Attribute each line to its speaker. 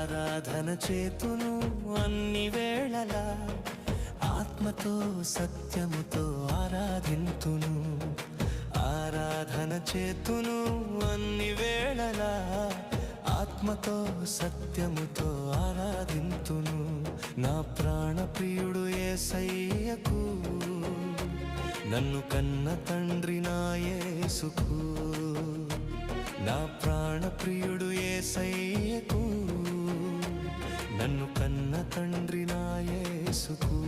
Speaker 1: ఆరాధన చేతును అన్ని వేళలా, ఆత్మతో సత్యముతో ఆరాధింతును. ఆరాధన చేతును అన్ని వేళలా, ఆత్మతో సత్యముతో ఆరాధింతును. నా ప్రాణ ప్రియుడు యేసయ్యకు, నన్ను కన్న తండ్రి నా యేసుకు. నా ప్రాణ ప్రియుడు యేసయ్యకు, నన్ను కన్న తండ్రి నా యేసుకు.